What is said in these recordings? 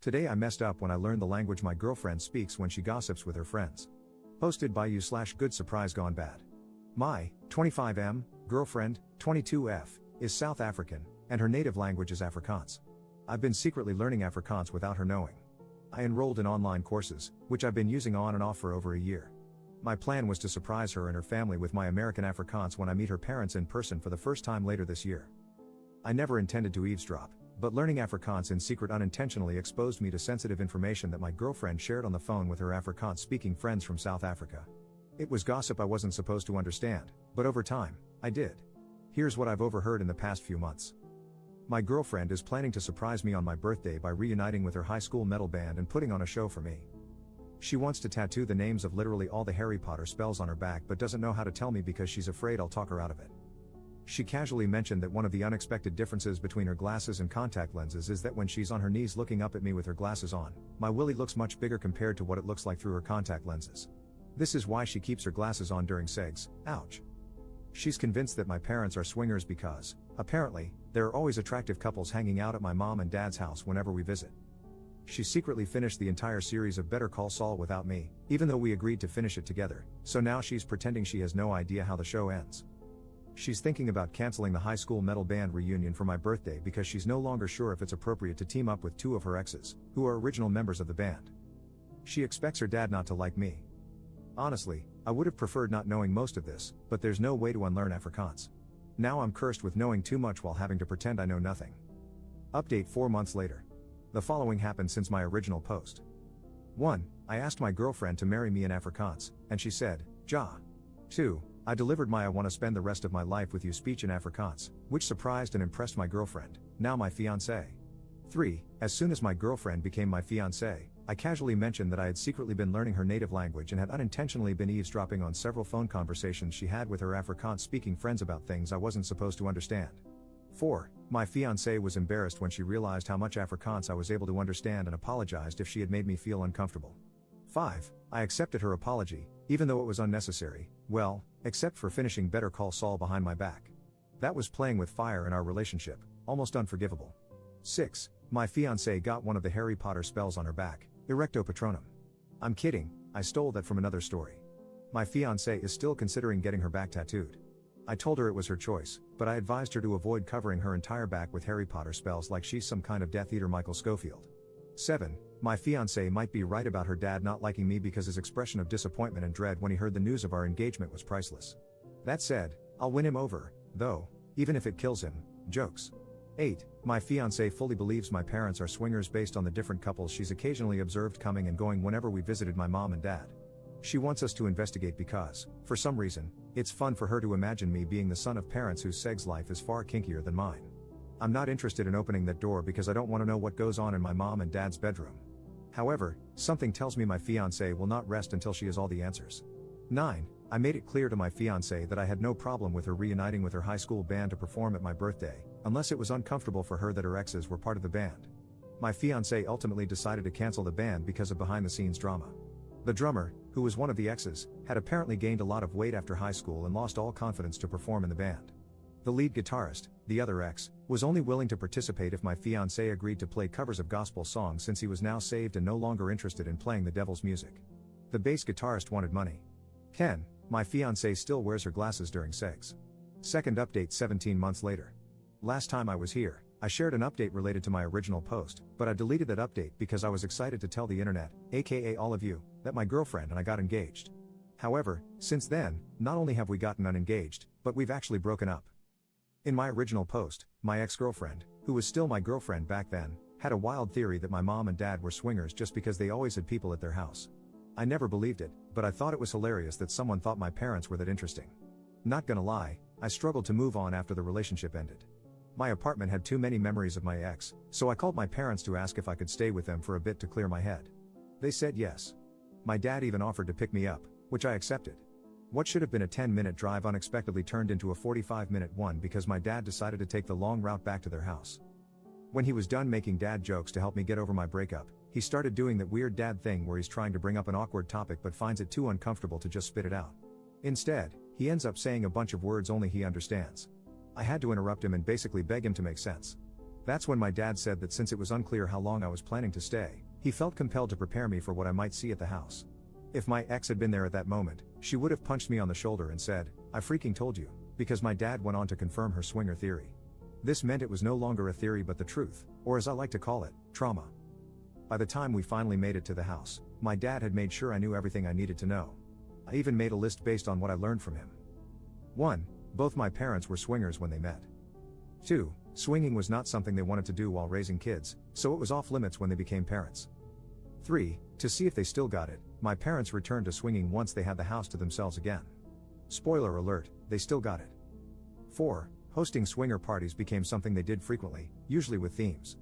Today I messed up when I learned the language my girlfriend speaks when she gossips with her friends. Posted by you/good surprise gone bad. My 25M girlfriend, 22F, is South African, and her native language is Afrikaans. I've been secretly learning Afrikaans without her knowing. I enrolled in online courses, which I've been using on and off for over a year. My plan was to surprise her and her family with my American Afrikaans when I meet her parents in person for the first time later this year. I never intended to eavesdrop, but learning Afrikaans in secret unintentionally exposed me to sensitive information that my girlfriend shared on the phone with her Afrikaans-speaking friends from South Africa. It was gossip I wasn't supposed to understand, but over time, I did. Here's what I've overheard in the past few months. My girlfriend is planning to surprise me on my birthday by reuniting with her high school metal band and putting on a show for me. She wants to tattoo the names of literally all the Harry Potter spells on her back but doesn't know how to tell me because she's afraid I'll talk her out of it. She casually mentioned that one of the unexpected differences between her glasses and contact lenses is that when she's on her knees looking up at me with her glasses on, my willy looks much bigger compared to what it looks like through her contact lenses. This is why she keeps her glasses on during segs. Ouch. She's convinced that my parents are swingers because, apparently, there are always attractive couples hanging out at my mom and dad's house whenever we visit. She secretly finished the entire series of Better Call Saul without me, even though we agreed to finish it together, so now she's pretending she has no idea how the show ends. She's thinking about canceling the high school metal band reunion for my birthday because she's no longer sure if it's appropriate to team up with two of her exes, who are original members of the band. She expects her dad not to like me. Honestly, I would have preferred not knowing most of this, but there's no way to unlearn Afrikaans. Now I'm cursed with knowing too much while having to pretend I know nothing. Update 4 months later. The following happened since my original post. 1. I asked my girlfriend to marry me in Afrikaans, and she said, ja. 2. I delivered my "I want to spend the rest of my life with you" speech in Afrikaans, which surprised and impressed my girlfriend, now my fiancée. 3. As soon as my girlfriend became my fiancée, I casually mentioned that I had secretly been learning her native language and had unintentionally been eavesdropping on several phone conversations she had with her Afrikaans-speaking friends about things I wasn't supposed to understand. 4. My fiancée was embarrassed when she realized how much Afrikaans I was able to understand and apologized if she had made me feel uncomfortable. 5. I accepted her apology, even though it was unnecessary, well, except for finishing Better Call Saul behind my back. That was playing with fire in our relationship, almost unforgivable. 6. My fiancée got one of the Harry Potter spells on her back, Erecto Patronum. I'm kidding, I stole that from another story. My fiancée is still considering getting her back tattooed. I told her it was her choice, but I advised her to avoid covering her entire back with Harry Potter spells like she's some kind of Death Eater Michael Scofield. 7. My fiancée might be right about her dad not liking me because his expression of disappointment and dread when he heard the news of our engagement was priceless. That said, I'll win him over, though, even if it kills him. Jokes. 8. My fiancée fully believes my parents are swingers based on the different couples she's occasionally observed coming and going whenever we visited my mom and dad. She wants us to investigate because, for some reason, it's fun for her to imagine me being the son of parents whose sex life is far kinkier than mine. I'm not interested in opening that door because I don't want to know what goes on in my mom and dad's bedroom. However, something tells me my fiancée will not rest until she has all the answers. 9. I made it clear to my fiancée that I had no problem with her reuniting with her high school band to perform at my birthday, unless it was uncomfortable for her that her exes were part of the band. My fiancée ultimately decided to cancel the band because of behind-the-scenes drama. The drummer, who was one of the exes, had apparently gained a lot of weight after high school and lost all confidence to perform in the band. The lead guitarist, the other ex, was only willing to participate if my fiancé agreed to play covers of gospel songs since he was now saved and no longer interested in playing the devil's music. The bass guitarist wanted money. 10. My fiancé still wears her glasses during segs. Second update 17 months later. Last time I was here, I shared an update related to my original post, but I deleted that update because I was excited to tell the internet, aka all of you, that my girlfriend and I got engaged. However, since then, not only have we gotten unengaged, but we've actually broken up. In my original post, my ex-girlfriend, who was still my girlfriend back then, had a wild theory that my mom and dad were swingers just because they always had people at their house. I never believed it, but I thought it was hilarious that someone thought my parents were that interesting. Not gonna lie, I struggled to move on after the relationship ended. My apartment had too many memories of my ex, so I called my parents to ask if I could stay with them for a bit to clear my head. They said yes. My dad even offered to pick me up, which I accepted. What should have been a 10-minute drive unexpectedly turned into a 45-minute one because my dad decided to take the long route back to their house. When he was done making dad jokes to help me get over my breakup, he started doing that weird dad thing where he's trying to bring up an awkward topic but finds it too uncomfortable to just spit it out. Instead, he ends up saying a bunch of words only he understands. I had to interrupt him and basically beg him to make sense. That's when my dad said that since it was unclear how long I was planning to stay, he felt compelled to prepare me for what I might see at the house. If my ex had been there at that moment, she would have punched me on the shoulder and said, "I freaking told you," because my dad went on to confirm her swinger theory. This meant it was no longer a theory but the truth, or as I like to call it, trauma. By the time we finally made it to the house, my dad had made sure I knew everything I needed to know. I even made a list based on what I learned from him. 1. Both my parents were swingers when they met. 2. Swinging was not something they wanted to do while raising kids, so it was off limits when they became parents. 3. To see if they still got it, my parents returned to swinging once they had the house to themselves again. Spoiler alert, they still got it. 4. Hosting swinger parties became something they did frequently, usually with themes.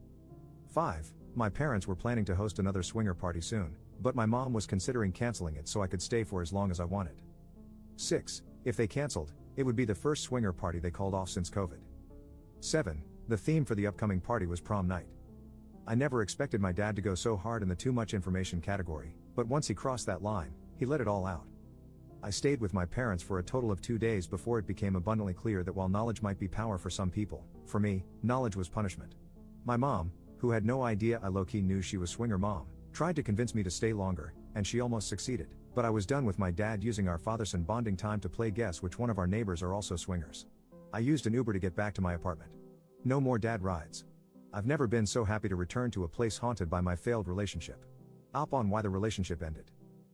5. My parents were planning to host another swinger party soon, but my mom was considering canceling it so I could stay for as long as I wanted. 6. If they canceled, it would be the first swinger party they called off since COVID. 7. The theme for the upcoming party was prom night. I never expected my dad to go so hard in the too much information category, but once he crossed that line, he let it all out. I stayed with my parents for a total of 2 days before it became abundantly clear that while knowledge might be power for some people, for me, knowledge was punishment. My mom, who had no idea I low-key knew she was swinger mom, tried to convince me to stay longer, and she almost succeeded, but I was done with my dad using our father-son bonding time to play guess which one of our neighbors are also swingers. I used an Uber to get back to my apartment. No more dad rides. I've never been so happy to return to a place haunted by my failed relationship. Up on why the relationship ended.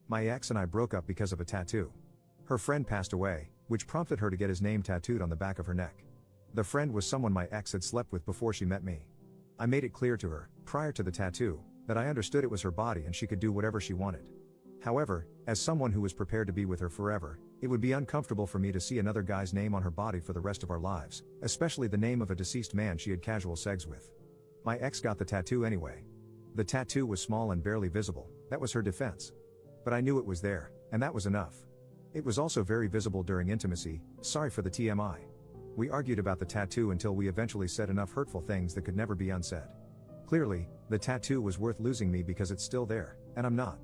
My ex and I broke up because of a tattoo. Her friend passed away, which prompted her to get his name tattooed on the back of her neck. The friend was someone my ex had slept with before she met me. I made it clear to her, prior to the tattoo, that I understood it was her body and she could do whatever she wanted. However, as someone who was prepared to be with her forever, it would be uncomfortable for me to see another guy's name on her body for the rest of our lives, especially the name of a deceased man she had casual sex with. My ex got the tattoo anyway. The tattoo was small and barely visible, that was her defense. But I knew it was there, and that was enough. It was also very visible during intimacy, sorry for the TMI. We argued about the tattoo until we eventually said enough hurtful things that could never be unsaid. Clearly, the tattoo was worth losing me because it's still there, and I'm not.